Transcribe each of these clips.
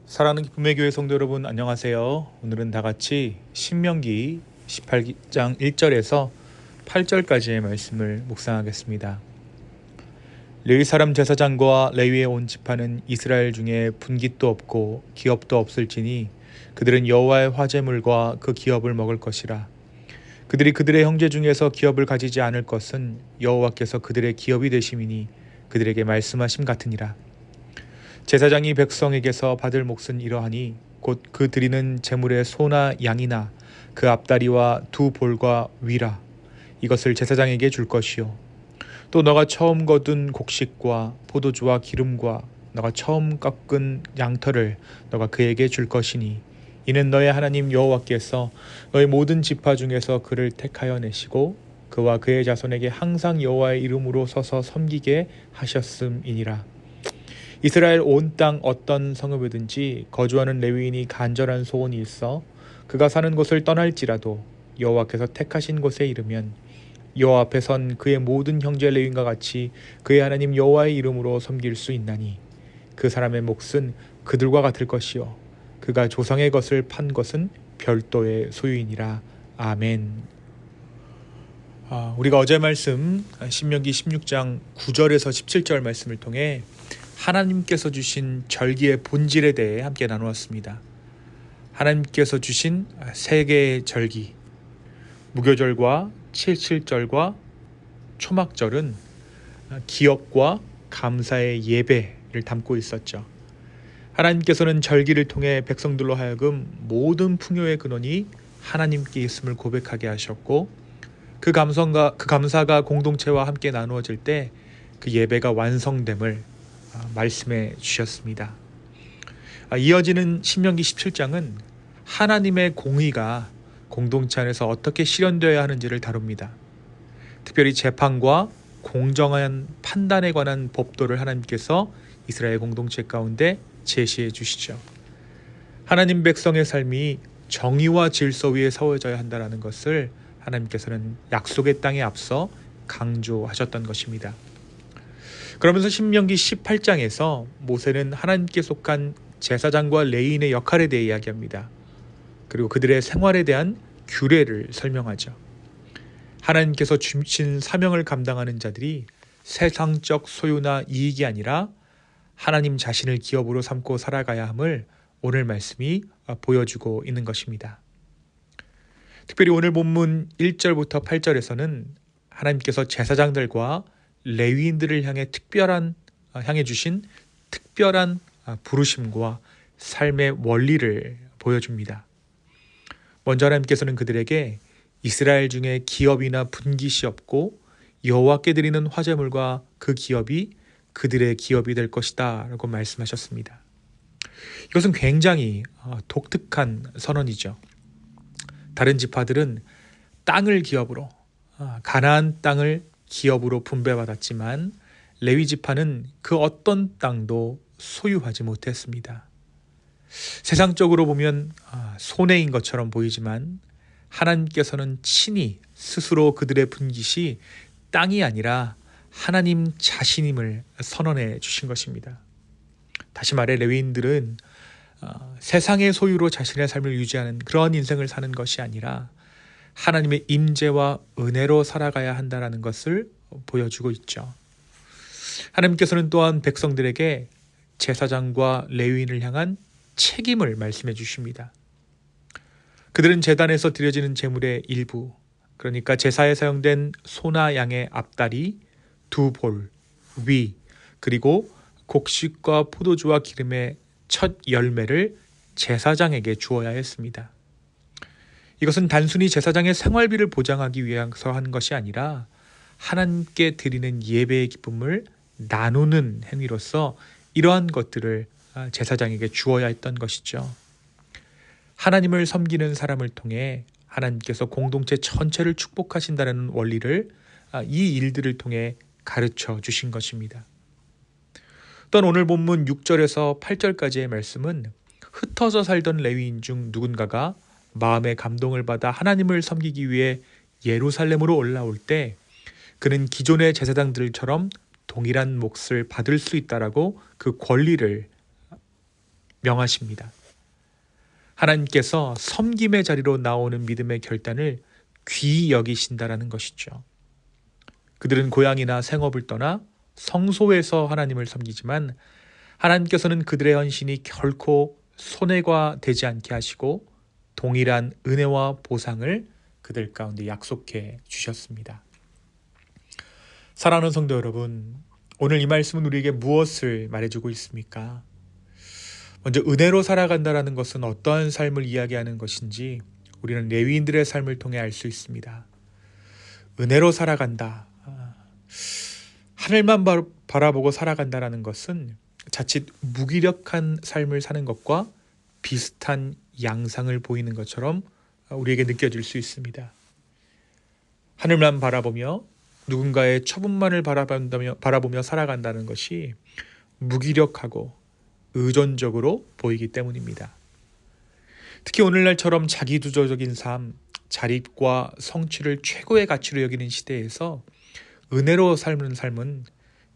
사랑하는 기쁨의 교회 성도 여러분, 안녕하세요. 오늘은 다 같이 신명기 18장 1절에서 8절까지의 말씀을 묵상하겠습니다. 레위 사람 제사장과 레위의 온 지파는 이스라엘 중에 분깃도 없고 기업도 없을지니 그들은 여호와의 화제물과 그 기업을 먹을 것이라. 그들이 그들의 형제 중에서 기업을 가지지 않을 것은 여호와께서 그들의 기업이 되심이니 그들에게 말씀하심 같으니라. 제사장이 백성에게서 받을 몫은 이러하니 곧 그 드리는 제물의 소나 양이나 그 앞다리와 두 볼과 위라. 이것을 제사장에게 줄 것이요, 또 너가 처음 거둔 곡식과 포도주와 기름과 너가 처음 깎은 양털을 너가 그에게 줄 것이니 이는 너의 하나님 여호와께서 너의 모든 지파 중에서 그를 택하여 내시고 그와 그의 자손에게 항상 여호와의 이름으로 서서 섬기게 하셨음이니라. 이스라엘 온 땅 어떤 성읍이든지 거주하는 레위인이 간절한 소원이 있어 그가 사는 곳을 떠날지라도 여호와께서 택하신 곳에 이르면 여호와 앞에 선 그의 모든 형제 레위인과 같이 그의 하나님 여호와의 이름으로 섬길 수 있나니 그 사람의 몫은 그들과 같을 것이요, 그가 조상의 것을 판 것은 별도의 소유이니라. 아멘. 우리가 어제 말씀 신명기 16장 9절에서 17절 말씀을 통해 하나님께서 주신 절기의 본질에 대해 함께 나누었습니다. 하나님께서 주신 세 개의 절기, 무교절과 칠칠절과 초막절은 기업과 감사의 예배를 담고 있었죠. 하나님께서는 절기를 통해 백성들로 하여금 모든 풍요의 근원이 하나님께 있음을 고백하게 하셨고, 그 감사가 공동체와 함께 나누어질 때 그 예배가 완성됨을 말씀해 주셨습니다. 이어지는 신명기 17장은 하나님의 공의가 공동체 안에서 어떻게 실현되어야 하는지를 다룹니다. 특별히 재판과 공정한 판단에 관한 법도를 하나님께서 이스라엘 공동체 가운데 제시해 주시죠. 하나님 백성의 삶이 정의와 질서 위에 세워져야 한다는 것을 하나님께서는 약속의 땅에 앞서 강조하셨던 것입니다. 그러면서 신명기 18장에서 모세는 하나님께 속한 제사장과 레위인의 역할에 대해 이야기합니다. 그리고 그들의 생활에 대한 규례를 설명하죠. 하나님께서 주신 사명을 감당하는 자들이 세상적 소유나 이익이 아니라 하나님 자신을 기업으로 삼고 살아가야 함을 오늘 말씀이 보여주고 있는 것입니다. 특별히 오늘 본문 1절부터 8절에서는 하나님께서 제사장들과 레위인들을 향해 주신 특별한 부르심과 삶의 원리를 보여줍니다. 먼저 하나님께서는 그들에게 이스라엘 중에 기업이나 분깃이 없고 여호와께 드리는 화제물과 그 기업이 그들의 기업이 될 것이다 라고 말씀하셨습니다. 이것은 굉장히 독특한 선언이죠. 다른 지파들은 땅을 기업으로, 가나안 땅을 기업으로 분배받았지만 레위 지파는 그 어떤 땅도 소유하지 못했습니다. 세상적으로 보면 손해인 것처럼 보이지만 하나님께서는 친히 스스로 그들의 분깃이 땅이 아니라 하나님 자신임을 선언해 주신 것입니다. 다시 말해 레위인들은 세상의 소유로 자신의 삶을 유지하는 그런 인생을 사는 것이 아니라 하나님의 임재와 은혜로 살아가야 한다는 것을 보여주고 있죠. 하나님께서는 또한 백성들에게 제사장과 레위인을 향한 책임을 말씀해 주십니다. 그들은 제단에서 드려지는 제물의 일부, 그러니까 제사에 사용된 소나 양의 앞다리, 두 볼, 위, 그리고 곡식과 포도주와 기름의 첫 열매를 제사장에게 주어야 했습니다. 이것은 단순히 제사장의 생활비를 보장하기 위해서 한 것이 아니라 하나님께 드리는 예배의 기쁨을 나누는 행위로서 이러한 것들을 제사장에게 주어야 했던 것이죠. 하나님을 섬기는 사람을 통해 하나님께서 공동체 전체를 축복하신다는 원리를 이 일들을 통해 가르쳐 주신 것입니다. 또한 오늘 본문 6절에서 8절까지의 말씀은 흩어져 살던 레위인 중 누군가가 마음의 감동을 받아 하나님을 섬기기 위해 예루살렘으로 올라올 때 그는 기존의 제사장들처럼 동일한 몫을 받을 수 있다라고 그 권리를 명하십니다. 하나님께서 섬김의 자리로 나오는 믿음의 결단을 귀히 여기신다라는 것이죠. 그들은 고향이나 생업을 떠나 성소에서 하나님을 섬기지만 하나님께서는 그들의 헌신이 결코 손해가 되지 않게 하시고 동일한 은혜와 보상을 그들 가운데 약속해 주셨습니다. 사랑하는 성도 여러분, 오늘 이 말씀은 우리에게 무엇을 말해주고 있습니까? 먼저 은혜로 살아간다라는 것은 어떠한 삶을 이야기하는 것인지 우리는 레위인들의 삶을 통해 알 수 있습니다. 은혜로 살아간다. 하늘만 바라보고 살아간다라는 것은 자칫 무기력한 삶을 사는 것과 비슷한 양상을 보이는 것처럼 우리에게 느껴질 수 있습니다. 하늘만 바라보며 누군가의 처분만을 바라보며 살아간다는 것이 무기력하고 의존적으로 보이기 때문입니다. 특히 오늘날처럼 자기주도적인 삶, 자립과 성취를 최고의 가치로 여기는 시대에서 은혜로 삶은 삶은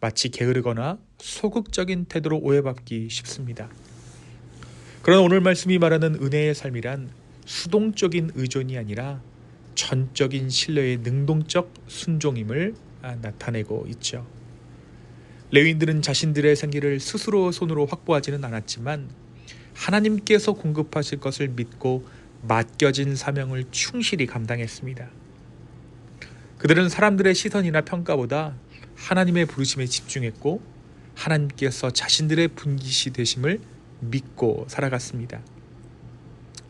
마치 게으르거나 소극적인 태도로 오해받기 쉽습니다. 그러나 오늘 말씀이 말하는 은혜의 삶이란 수동적인 의존이 아니라 전적인 신뢰의 능동적 순종임을 나타내고 있죠. 레위인들은 자신들의 생계를 스스로 손으로 확보하지는 않았지만 하나님께서 공급하실 것을 믿고 맡겨진 사명을 충실히 감당했습니다. 그들은 사람들의 시선이나 평가보다 하나님의 부르심에 집중했고 하나님께서 자신들의 분깃이 되심을 믿고 살아갔습니다.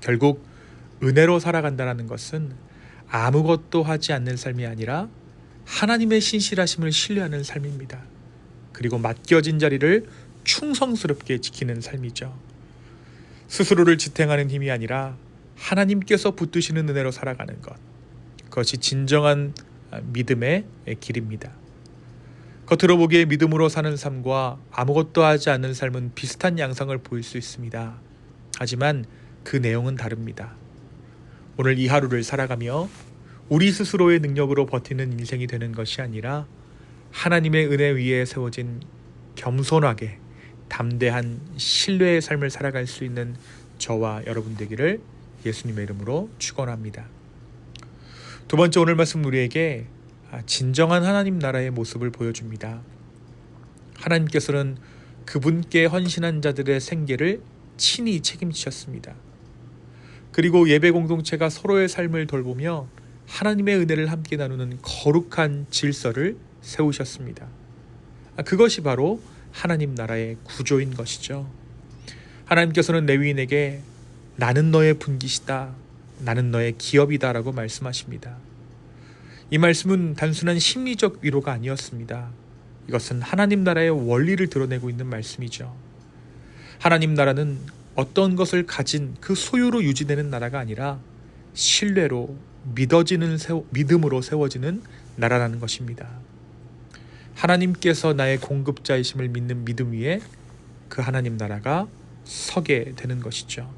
결국 은혜로 살아간다는 것은 아무것도 하지 않는 삶이 아니라 하나님의 신실하심을 신뢰하는 삶입니다. 그리고 맡겨진 자리를 충성스럽게 지키는 삶이죠. 스스로를 지탱하는 힘이 아니라 하나님께서 붙드시는 은혜로 살아가는 것, 그것이 진정한 믿음의 길입니다. 겉으로 보기에 믿음으로 사는 삶과 아무것도 하지 않는 삶은 비슷한 양상을 보일 수 있습니다. 하지만 그 내용은 다릅니다. 오늘 이 하루를 살아가며 우리 스스로의 능력으로 버티는 인생이 되는 것이 아니라 하나님의 은혜 위에 세워진 겸손하게 담대한 신뢰의 삶을 살아갈 수 있는 저와 여러분 되기를 예수님의 이름으로 축원합니다. 두 번째, 오늘 말씀 우리에게 진정한 하나님 나라의 모습을 보여줍니다. 하나님께서는 그분께 헌신한 자들의 생계를 친히 책임지셨습니다. 그리고 예배 공동체가 서로의 삶을 돌보며 하나님의 은혜를 함께 나누는 거룩한 질서를 세우셨습니다. 그것이 바로 하나님 나라의 구조인 것이죠. 하나님께서는 레위인에게 나는 너의 분깃이다, 나는 너의 기업이다 라고 말씀하십니다. 이 말씀은 단순한 심리적 위로가 아니었습니다. 이것은 하나님 나라의 원리를 드러내고 있는 말씀이죠. 하나님 나라는 어떤 것을 가진 그 소유로 유지되는 나라가 아니라 신뢰로 믿음으로 세워지는 나라라는 것입니다. 하나님께서 나의 공급자이심을 믿는 믿음 위에 그 하나님 나라가 서게 되는 것이죠.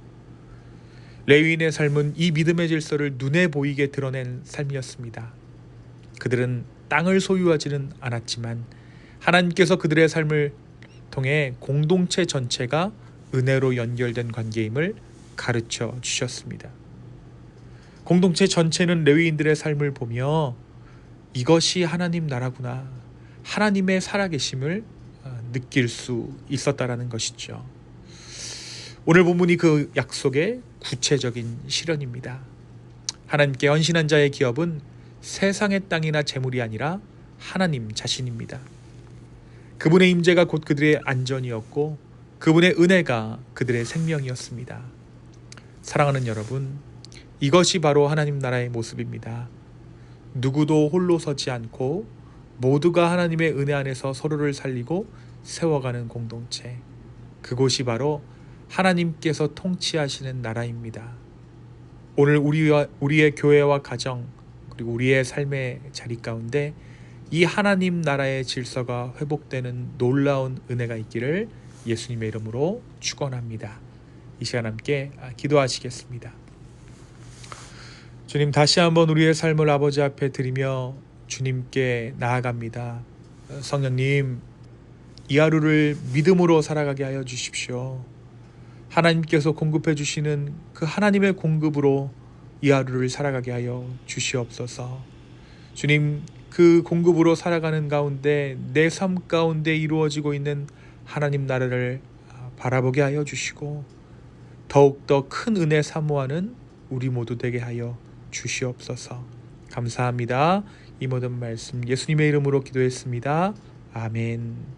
레위인의 삶은 이 믿음의 질서를 눈에 보이게 드러낸 삶이었습니다. 그들은 땅을 소유하지는 않았지만 하나님께서 그들의 삶을 통해 공동체 전체가 은혜로 연결된 관계임을 가르쳐 주셨습니다. 공동체 전체는 레위인들의 삶을 보며 이것이 하나님 나라구나, 하나님의 살아계심을 느낄 수 있었다라는 것이죠. 오늘 본문이 그 약속의 구체적인 실현입니다. 하나님께 헌신한 자의 기업은 세상의 땅이나 재물이 아니라 하나님 자신입니다. 그분의 임재가 곧 그들의 안전이었고 그분의 은혜가 그들의 생명이었습니다. 사랑하는 여러분, 이것이 바로 하나님 나라의 모습입니다. 누구도 홀로 서지 않고 모두가 하나님의 은혜 안에서 서로를 살리고 세워가는 공동체, 그곳이 바로 하나님께서 통치하시는 나라입니다. 오늘 우리의 교회와 가정 그리고 우리의 삶의 자리 가운데 이 하나님 나라의 질서가 회복되는 놀라운 은혜가 있기를 예수님의 이름으로 축원합니다. 이 시간 함께 기도하시겠습니다. 주님, 다시 한번 우리의 삶을 아버지 앞에 드리며 주님께 나아갑니다. 성령님, 이 하루를 믿음으로 살아가게 하여 주십시오. 하나님께서 공급해 주시는 그 하나님의 공급으로 이 하루를 살아가게 하여 주시옵소서. 주님, 그 공급으로 살아가는 가운데 내 삶 가운데 이루어지고 있는 하나님 나라를 바라보게 하여 주시고 더욱더 큰 은혜 사모하는 우리 모두 되게 하여 주시옵소서. 감사합니다. 이 모든 말씀 예수님의 이름으로 기도했습니다. 아멘.